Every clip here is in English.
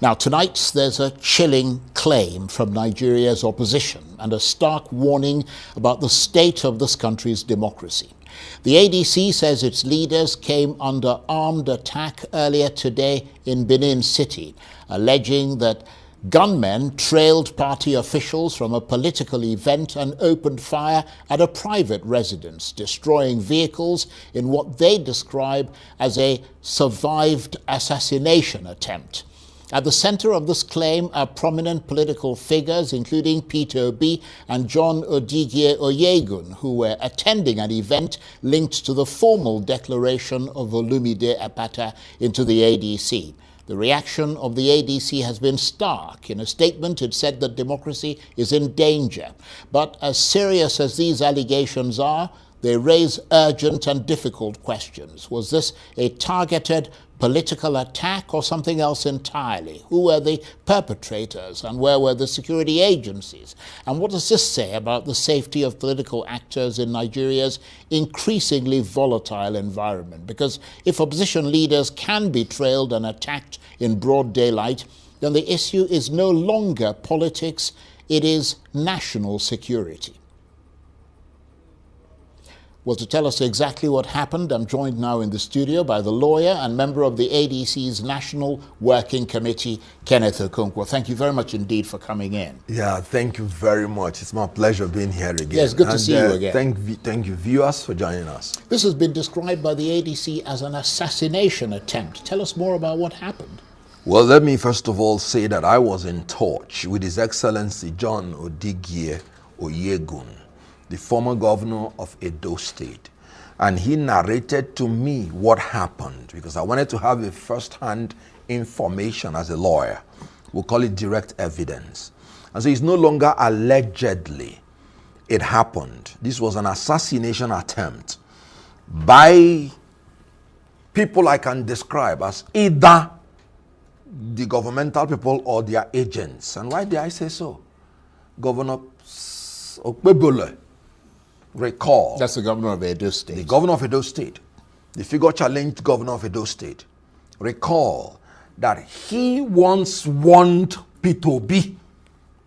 Now, tonight there's a chilling claim from Nigeria's opposition and a stark warning about the state of this country's democracy. The ADC says its leaders came under armed attack earlier today in Benin City, alleging that gunmen trailed party officials from a political event and opened fire at a private residence, destroying vehicles in what they describe as a survived assassination attempt. At the center of this claim are prominent political figures, including Peter Obi and John Odigye Oyegun, who were attending an event linked to the formal declaration of Olumide Apata into the ADC. The reaction of the ADC has been stark. In a statement, it said that democracy is in danger. But as serious as these allegations are, they raise urgent and difficult questions. Was this a targeted political attack or something else entirely? Who were the perpetrators and where were the security agencies? And what does this say about the safety of political actors in Nigeria's increasingly volatile environment? Because if opposition leaders can be trailed and attacked in broad daylight, then the issue is no longer politics, it is national security. Well, to tell us exactly what happened, I'm joined now in the studio by the lawyer and member of the ADC's National Working Committee, Kenneth Okonkwo. Thank you very much indeed for coming in. Yeah, thank you very much. It's my pleasure being here again. Yes, good to see you again. Thank you, viewers, for joining us. This has been described by the ADC as an assassination attempt. Tell us more about what happened. Well, let me first of all say that I was in touch with His Excellency John Odigye Oyegun, the former governor of Edo State, and he narrated to me what happened because I wanted to have a first-hand information as a lawyer. We'll call it direct evidence. And so it's no longer allegedly. It happened. This was an assassination attempt by people I can describe as either the governmental people or their agents. And why did I say so? Governor Okpebole, recall. That's the governor of Edo State. The governor of Edo State. The figure challenged governor of Edo State. Recall that he once warned Peter Obi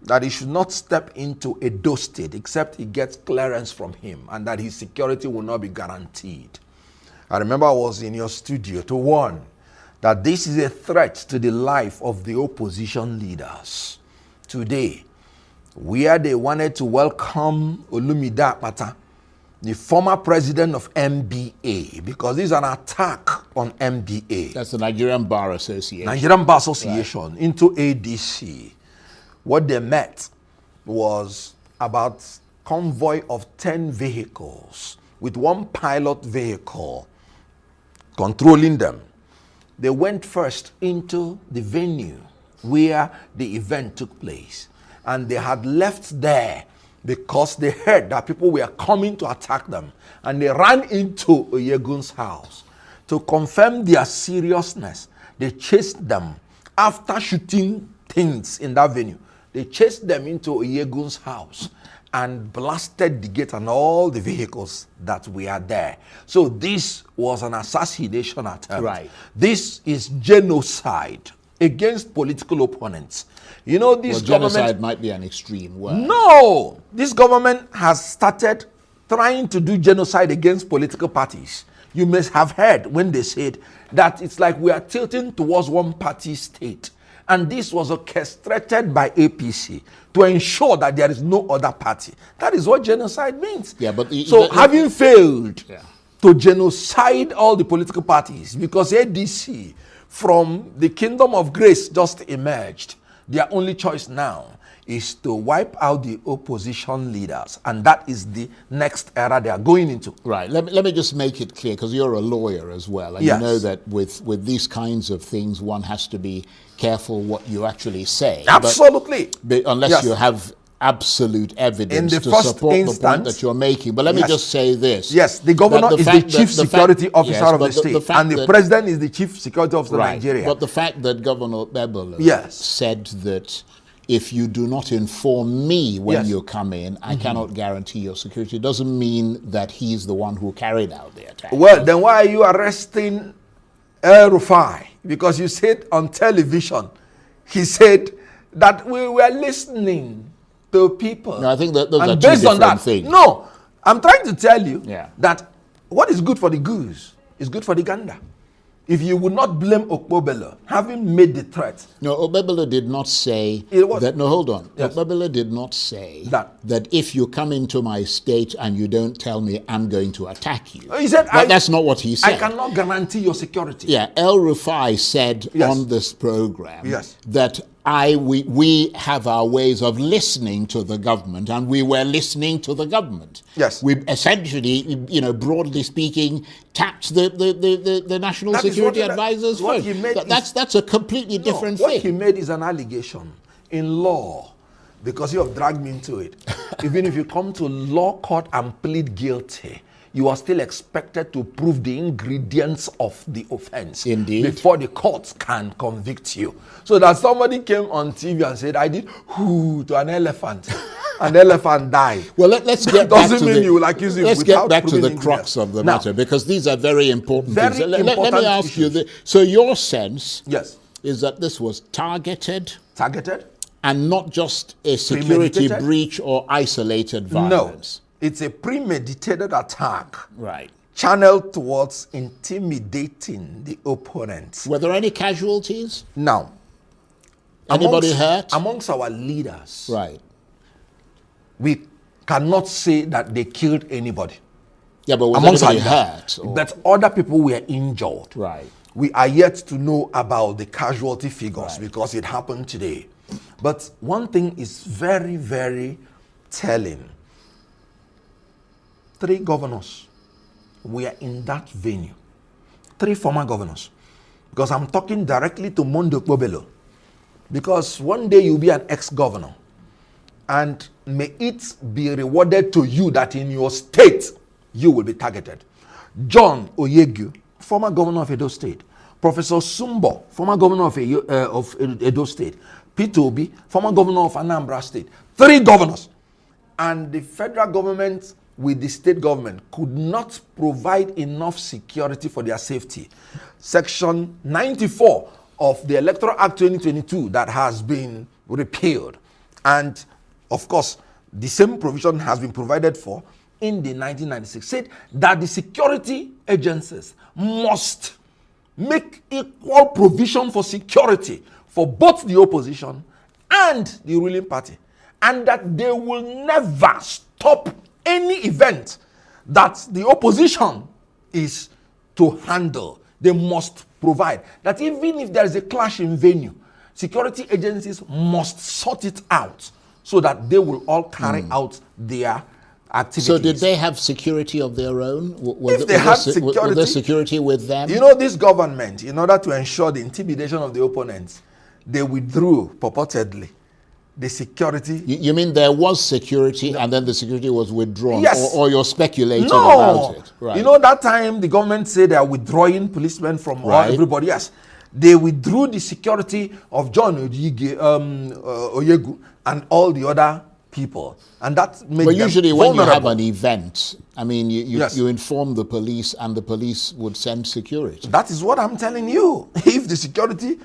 that he should not step into Edo State except he gets clearance from him and that his security will not be guaranteed. I remember I was in your studio to warn that this is a threat to the life of the opposition leaders. Today, where they wanted to welcome Olumide Apata, the former president of MBA, because this is an attack on MBA. That's the Nigerian Bar Association. Nigerian Bar Association, right, into ADC. What they met was about convoy of 10 vehicles with one pilot vehicle controlling them. They went first into the venue where the event took place. And they had left there because they heard that people were coming to attack them. And they ran into Oyegun's house. To confirm their seriousness, they chased them. After shooting things in that venue, they chased them into Oyegun's house and blasted the gate and all the vehicles that were there. So this was an assassination attempt. Right. This is genocide against political opponents. You know, this genocide might be an extreme word. No! This government has started trying to do genocide against political parties. You must have heard when they said that it's like we are tilting towards one party state. And this was orchestrated by APC to ensure that there is no other party. That is what genocide means. Yeah, but having failed to genocide all the political parties, because ADC from the kingdom of grace just emerged, their only choice now is to wipe out the opposition leaders. And that is the next era they are going into. Right. Let me just make it clear, because you're a lawyer as well. And yes, you know that with these kinds of things, one has to be careful what you actually say. Absolutely. But unless yes, you have absolute evidence to first support instance, the point that you're making. But let me just say this. Yes, the governor is the chief security officer of the state, and the president is the chief security officer of Nigeria. But the fact that Governor Okpebole said that if you do not inform me when you come in, I cannot guarantee your security, doesn't mean that he's the one who carried out the attack. Well, then why are you arresting El Rufai? Because you said on television he said that we were listening to people. No, I think that those and are two based on different that, things. no, I'm trying to tell you Yeah. that what is good for the goose is good for the gander. If you would not blame Okpobelo having made the threat. No, Okpobelo did not say that. No, hold on. Yes. Okpobelo did not say that if you come into my state and you don't tell me, I'm going to attack you. He said, that's not what he said. I cannot guarantee your security. Yeah, El Rufai said on this program that we have our ways of listening to the government, and we were listening to the government. Yes. We essentially, broadly speaking, tapped the National Security Advisor's phone. That's a completely different thing. What he made is an allegation in law, because you have dragged me into it. Even if you come to law court and plead guilty, you are still expected to prove the ingredients of the offense. Indeed. Before the courts can convict you. So that somebody came on TV and said, I did whoo to an elephant. An elephant died. Well, let's get back to the crux of the matter, because these are very important things. Let me ask you this. So your sense is that this was targeted? And not just a security breach or isolated violence? No. It's a premeditated attack. Right. Channeled towards intimidating the opponent. Were there any casualties? No. Anybody hurt? Amongst our leaders. Right. We cannot say that they killed anybody. Yeah, but was anybody hurt? But other people were injured. Right. We are yet to know about the casualty figures because it happened today. But one thing is very, very telling. 3 governors were in that venue. 3 former governors. Because I'm talking directly to Mondo Okpobelo. Because one day you'll be an ex-governor. And may it be rewarded to you that in your state, you will be targeted. John Oyegu, former governor of Edo State. Professor Sumbo, former governor of Edo State. Peter Obi, former governor of Anambra State. 3 governors. And the federal government with the state government could not provide enough security for their safety. Section 94 of the Electoral Act 2022 that has been repealed. And of course, the same provision has been provided for in the 1996, said that the security agencies must make equal provision for security for both the opposition and the ruling party, and that they will never stop any event that the opposition is to handle. They must provide that even if there is a clash in venue, security agencies must sort it out so that they will all carry out their activities. So did they have security of their own? If they had security, was there security with them? You know, this government, in order to ensure the intimidation of the opponents, they withdrew purportedly the security. You mean there was security and then the security was withdrawn? Yes. Or you're speculating about it? Right. You know, that time the government said they are withdrawing policemen from everybody. Yes. They withdrew the security of John Oyegu and all the other people. And that made them usually vulnerable. When you have an event, I mean, you inform the police and the police would send security. That is what I'm telling you. If the security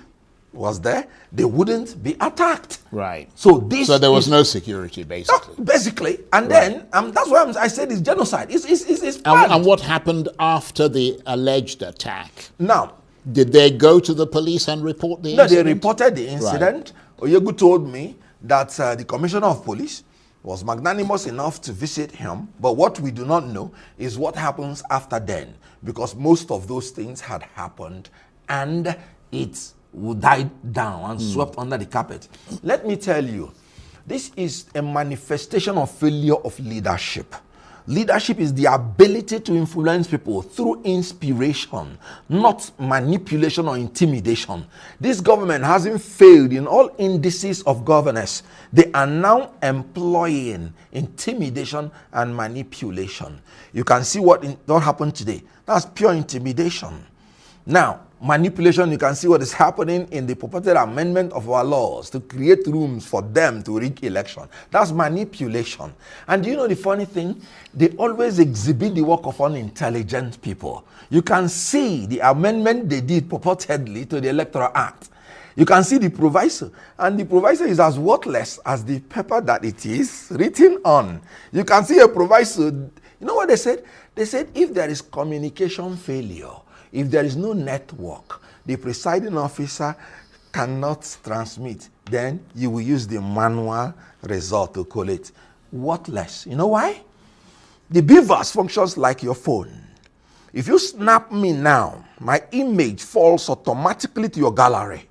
was there, they wouldn't be attacked. Right. So there was no security, basically. No, basically. And then, that's why I said it's genocide. It's planned. And what happened after the alleged attack? Now, did they go to the police and report the incident? No, they reported the incident. Right. Oyegu told me that the commissioner of police was magnanimous enough to visit him. But what we do not know is what happens after then, because most of those things had happened and it died down and swept under the carpet. Let me tell you, this is a manifestation of failure of leadership. Leadership is the ability to influence people through inspiration, not manipulation or intimidation. This government hasn't failed in all indices of governance. They are now employing intimidation and manipulation. You can see what happened today. That's pure intimidation. Now, manipulation, you can see what is happening in the purported amendment of our laws to create rooms for them to rig election. That's manipulation. And do you know the funny thing? They always exhibit the work of unintelligent people. You can see the amendment they did purportedly to the Electoral Act. You can see the provisor, and the provisor is as worthless as the paper that it is written on. You can see a provisor. You know what they said? They said if there is communication failure, if there is no network, the presiding officer cannot transmit, then you will use the manual result to collate. Worthless. You know why? The BVAS functions like your phone. If you snap me now, my image falls automatically to your gallery.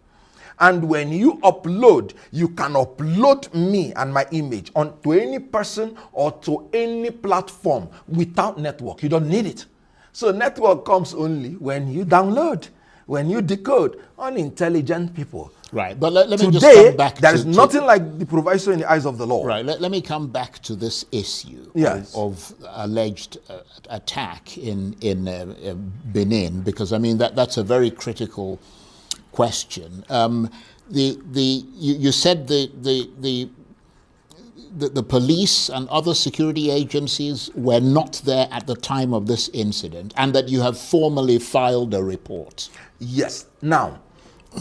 And when you upload, you can upload me and my image onto any person or to any platform without network. You don't need it. So network comes only when you download, when you decode. Unintelligent people. Right, but let me Today, just come back there is nothing like the provisor in the eyes of the law. Right, let me come back to this issue of alleged attack in Benin, because I mean that's a very critical question. You said the police and other security agencies were not there at the time of this incident, and that you have formally filed a report. Yes. Now,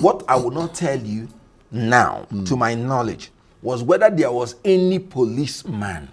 what I will not tell you now, to my knowledge, was whether there was any policeman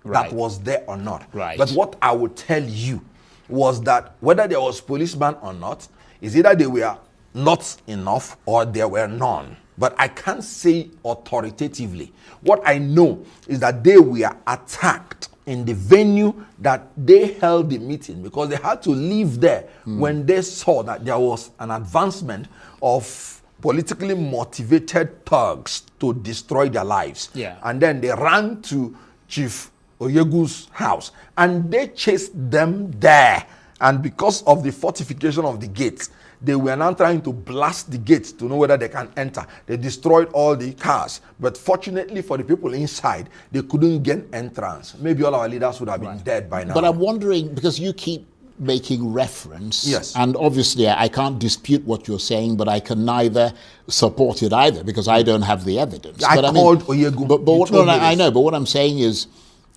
that was there or not. Right. But what I would tell you was that whether there was policeman or not, is either they were not enough or there were none. But I can't say authoritatively. What I know is that they were attacked in the venue that they held the meeting, because they had to leave there when they saw that there was an advancement of politically motivated thugs to destroy their lives. Yeah. And then they ran to Chief Oyegu's house and they chased them there. And because of the fortification of the gates, they were now trying to blast the gates to know whether they can enter. They destroyed all the cars. But fortunately for the people inside, they couldn't gain entrance. Maybe all our leaders would have been dead by now. But I'm wondering, because you keep making reference, yes, and obviously I can't dispute what you're saying, but I can neither support it either because I don't have the evidence. I called Oyegu. But I know, but what I'm saying is,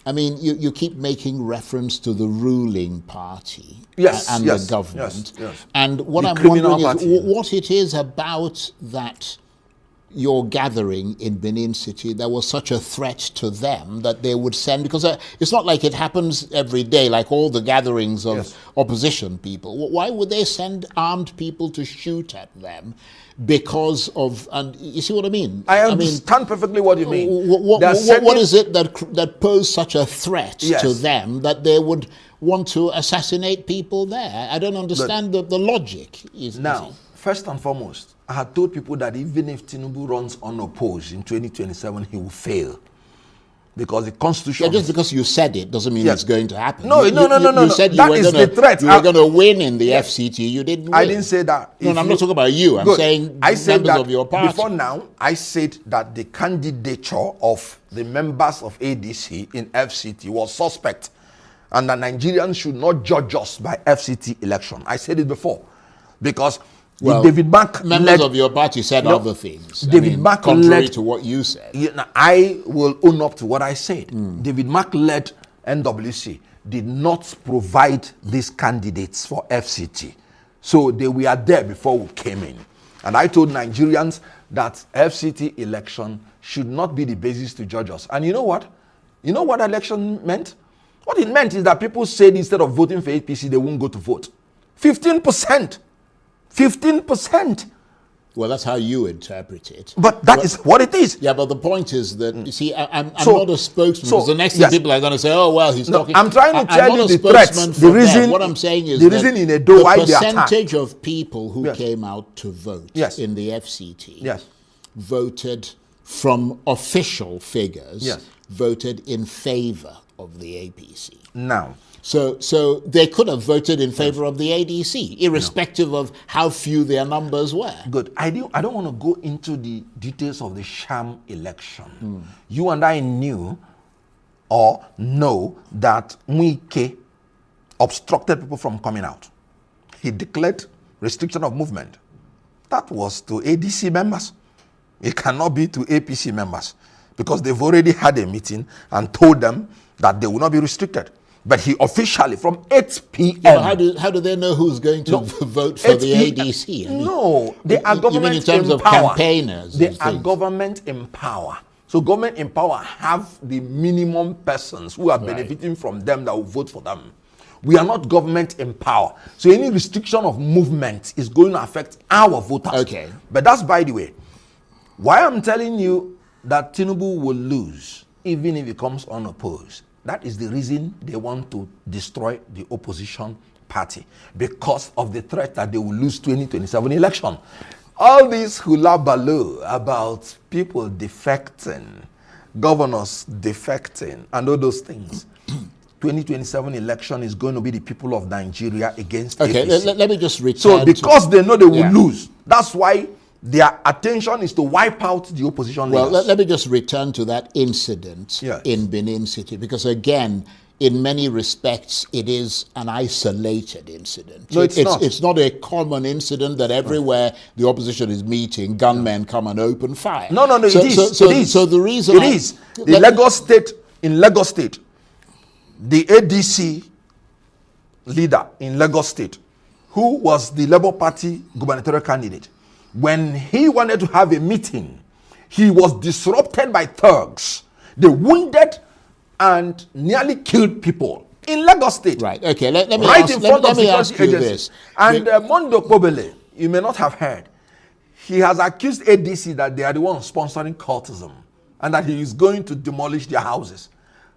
I mean, you keep making reference to the ruling party and the government. Yes. And what I'm wondering is what it is about that you're gathering in Benin City that was such a threat to them that they would send, because it's not like it happens every day, like all the gatherings of opposition people. Why would they send armed people to shoot at them? Because of, and you see what I mean? I understand perfectly what you mean. What is it that posed such a threat to them that they would want to assassinate people there? I don't understand the logic. Now, first and foremost, I had told people that even if Tinubu runs unopposed in 2027, he will fail. Because the Constitution... just because you said it doesn't mean it's going to happen. No. You said you were going to win in the FCT. You didn't win. I didn't say that. No, I'm not talking about you. I'm saying members of your party. Before now, I said that the candidature of the members of ADC in FCT was suspect, and that Nigerians should not judge us by FCT election. I said it before. Because... David Mark members of your party said other things. David Mark contrary to what you said. I will own up to what I said. David Mark led NWC did not provide these candidates for FCT. So they were there before we came in. And I told Nigerians that FCT election should not be the basis to judge us. And you know what? You know what election meant? What it meant is that people said instead of voting for APC, they won't go to vote. 15%. 15%. Well, that's how you interpret it. But that is what it is. Yeah, but the point is that, you see, I'm not a spokesman. Because the next thing people are going to say, oh, well, he's talking... I'm trying to tell you the threats. The reason, what I'm saying is the reason in Edo why they attacked. The percentage of people who came out to vote in the FCT voted from official figures, voted in favor of the APC. Now... So they could have voted in favor of the ADC, irrespective of how few their numbers were. Good. I don't want to go into the details of the sham election. You and I knew or know that Mwike obstructed people from coming out. He declared restriction of movement. That was to ADC members. It cannot be to APC members because they've already had a meeting and told them that they will not be restricted. But he officially, from 8 p.m. Yeah, how do they know who's going to vote for the ADC? I mean, no, they are government you mean in terms of power. Campaigners? They are government in power. So government in power have the minimum persons who are benefiting from them that will vote for them. We are not government in power. So any restriction of movement is going to affect our voters. Okay. But that's by the way. Why I'm telling you that Tinubu will lose, even if he comes unopposed. That is the reason they want to destroy the opposition party, because of the threat that they will lose 2027 election. All this hula baloo about people defecting, governors defecting, and all those things. 2027 election is going to be the people of Nigeria against APC. Let me just return. So because they know they will lose, that's why their attention is to wipe out the opposition leaders. Well, let me just return to that incident in Benin City, because again, in many respects, it is an isolated incident. No, it's not. It's not a common incident that everywhere the opposition is meeting, gunmen come and open fire. No, it is. So the reason it is. In Lagos State, the ADC leader in Lagos State, who was the Labour Party gubernatorial candidate, when he wanted to have a meeting, he was disrupted by thugs. They wounded and nearly killed people in Lagos State. Right. Okay. Let me right ask, in front let of me security ask you agencies. this. And Mondo Kobele, you may not have heard, he has accused ADC that they are the ones sponsoring cultism and that he is going to demolish their houses.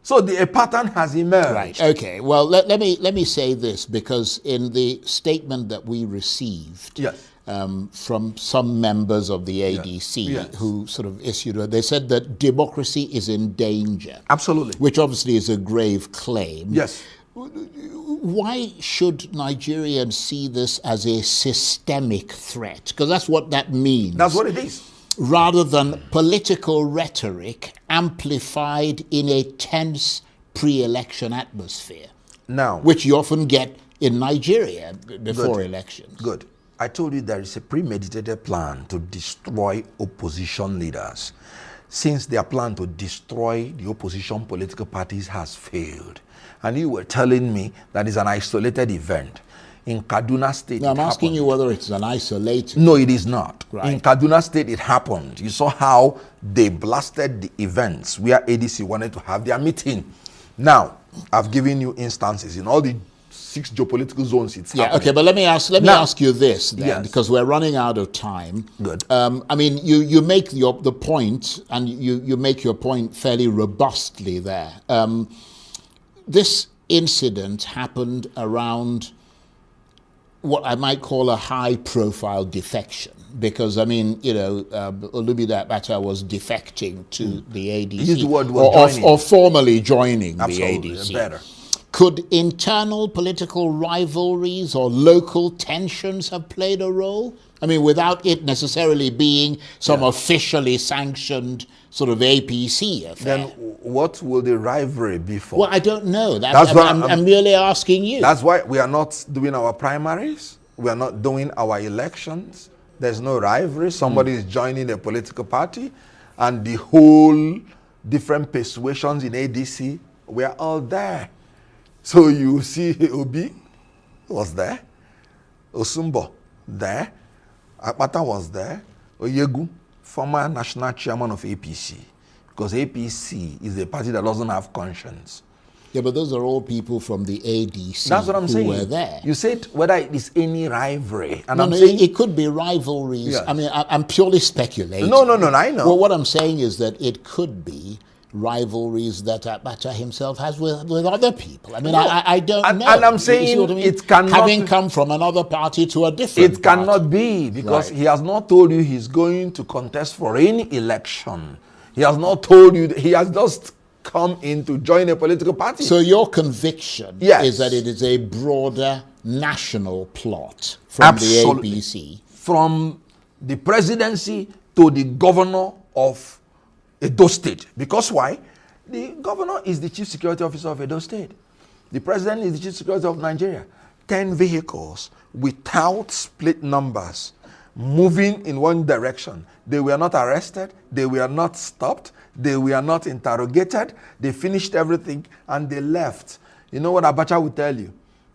So a pattern has emerged. Right. Okay. Well, let me say this, because in the statement that we received from some members of the ADC who sort of issued it, they said that democracy is in danger. Absolutely. Which obviously is a grave claim. Yes. Why should Nigerians see this as a systemic threat? Because that's what that means. That's what it is. Rather than political rhetoric amplified in a tense pre-election atmosphere. Now, which you often get in Nigeria before elections. Good. I told you there is a premeditated plan to destroy opposition leaders. Since their plan to destroy the opposition political parties has failed, and you were telling me that is an isolated event. In Kaduna State, no, I'm asking you whether it's an isolated. No, it is not. Right. In Kaduna State, it happened. You saw how they blasted the events where ADC wanted to have their meeting. Now, I've given you instances in all the 6 geopolitical zones. It's happening. Okay, but let me ask you this then, because we're running out of time. Good. I mean, you make the point, and you make your point fairly robustly there. This incident happened around what I might call a high-profile defection, because I mean, Olubida Bata was defecting to the ADC, His word was or formally joining Absolutely, the ADC. Better. Could internal political rivalries or local tensions have played a role? I mean, without it necessarily being some officially sanctioned sort of APC affair. Then what will the rivalry be for? Well, I don't know. I'm merely asking you. That's why we are not doing our primaries. We are not doing our elections. There's no rivalry. Somebody is joining a political party, and the whole different persuasions in ADC, we are all there. So you see Obi was there, Osumbo there, Akpata was there, Oyegu, former national chairman of APC, because APC is a party that doesn't have conscience. Yeah, but those are all people from the ADC. That's what I'm saying. Who were there. You said whether it is any rivalry. And no, I'm saying it could be rivalries. Yes. I mean, I'm purely speculating. No, I know. Well, what I'm saying is that it could be rivalries that Abacha himself has with other people. I mean, I don't know. And I'm saying what I mean? It cannot... Having come from another party to a different It cannot be, because he has not told you he's going to contest for any election. He has not told you... He has just come in to join a political party. So your conviction is that it is a broader national plot from the APC? From the presidency to the governor of Edo State. Because why? The governor is the chief security officer of Edo State. The president is the chief security of Nigeria. 10 vehicles without split numbers moving in one direction. They were not arrested. They were not stopped. They were not interrogated. They finished everything and they left. You know what Abacha will tell you?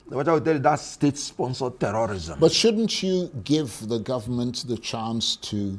Abacha will tell you that's state-sponsored terrorism. But shouldn't you give the government the chance to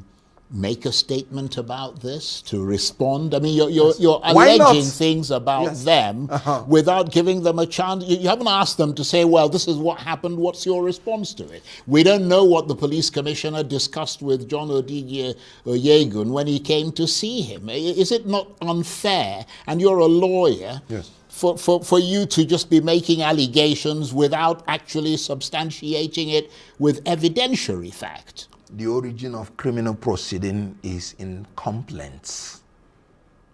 make a statement about this, to respond? I mean, you're alleging things about them without giving them a chance. You haven't asked them to say, well, this is what happened, what's your response to it? We don't know what the police commissioner discussed with John Odigye Oyegun when he came to see him. Is it not unfair, and you're a lawyer, for you to just be making allegations without actually substantiating it with evidentiary fact? The origin of criminal proceeding is in complaints.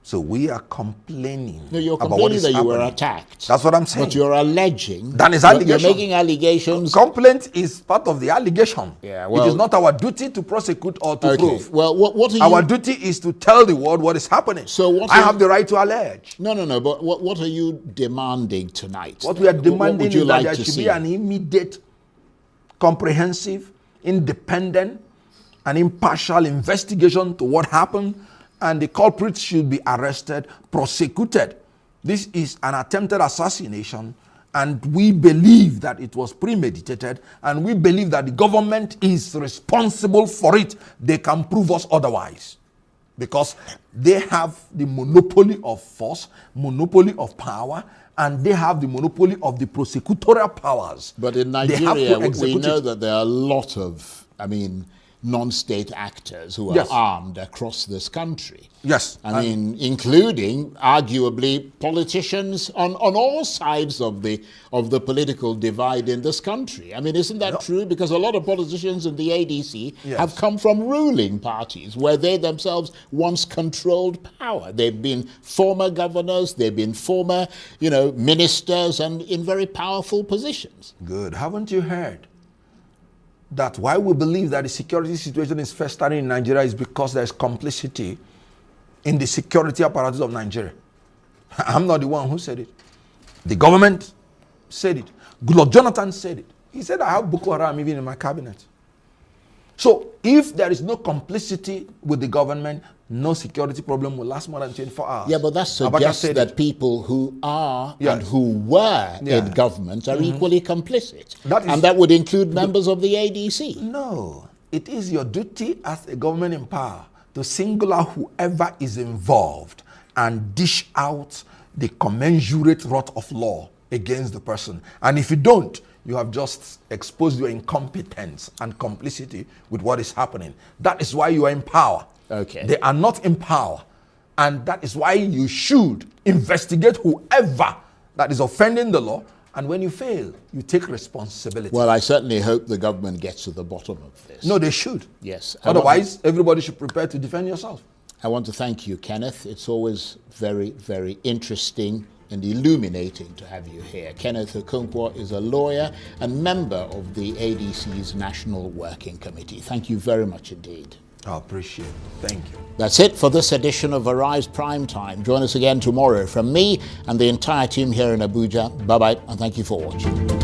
So we are complaining. No, you're about complaining what is that happening. You were attacked. That's what I'm saying. But you're alleging. That is allegation. You're making allegations. Complaint is part of the allegation. Yeah, well, it is not our duty to prosecute or to prove. Well, what are our duty is to tell the world what is happening. So what I have the right to allege. No. But what are you demanding tonight? What we are demanding is like that there should be an immediate, comprehensive, independent, and impartial investigation to what happened, and the culprits should be arrested, prosecuted. This is an attempted assassination, and we believe that it was premeditated, and we believe that the government is responsible for it. They can prove us otherwise, because they have the monopoly of force, monopoly of power, and they have the monopoly of the prosecutorial powers. But in Nigeria, we know that there are a lot of, non-state actors who are armed across this country. Yes. I mean, including, arguably, politicians on all sides of the political divide in this country. I mean, isn't that true? Because a lot of politicians in the ADC have come from ruling parties where they themselves once controlled power. They've been former governors, they've been former, ministers, and in very powerful positions. Good. Haven't you heard that why we believe that the security situation is festering in Nigeria is because there's complicity in the security apparatus of Nigeria? I'm not the one who said it. The government said it. Goodluck Jonathan said it. He said, I have Boko Haram even in my cabinet. So if there is no complicity with the government, no security problem will last more than 24 hours. Yeah, but that suggests that people who are and who were in government are equally complicit. And that would include members of the ADC. No. It is your duty as a government in power to single out whoever is involved and dish out the commensurate wrath of law against the person. And if you don't, you have just exposed your incompetence and complicity with what is happening. That is why you are in power. Okay. They are not in power. And that is why you should investigate whoever that is offending the law. And when you fail, you take responsibility. Well, I certainly hope the government gets to the bottom of this. No, they should. Yes. Otherwise, everybody should prepare to defend yourself. I want to thank you, Kenneth. It's always very, very interesting and illuminating to have you here. Kenneth Okonkwo is a lawyer and member of the ADC's National Working Committee. Thank you very much indeed. I appreciate it. Thank you. That's it for this edition of Arise Prime Time. Join us again tomorrow from me and the entire team here in Abuja. Bye-bye, and thank you for watching.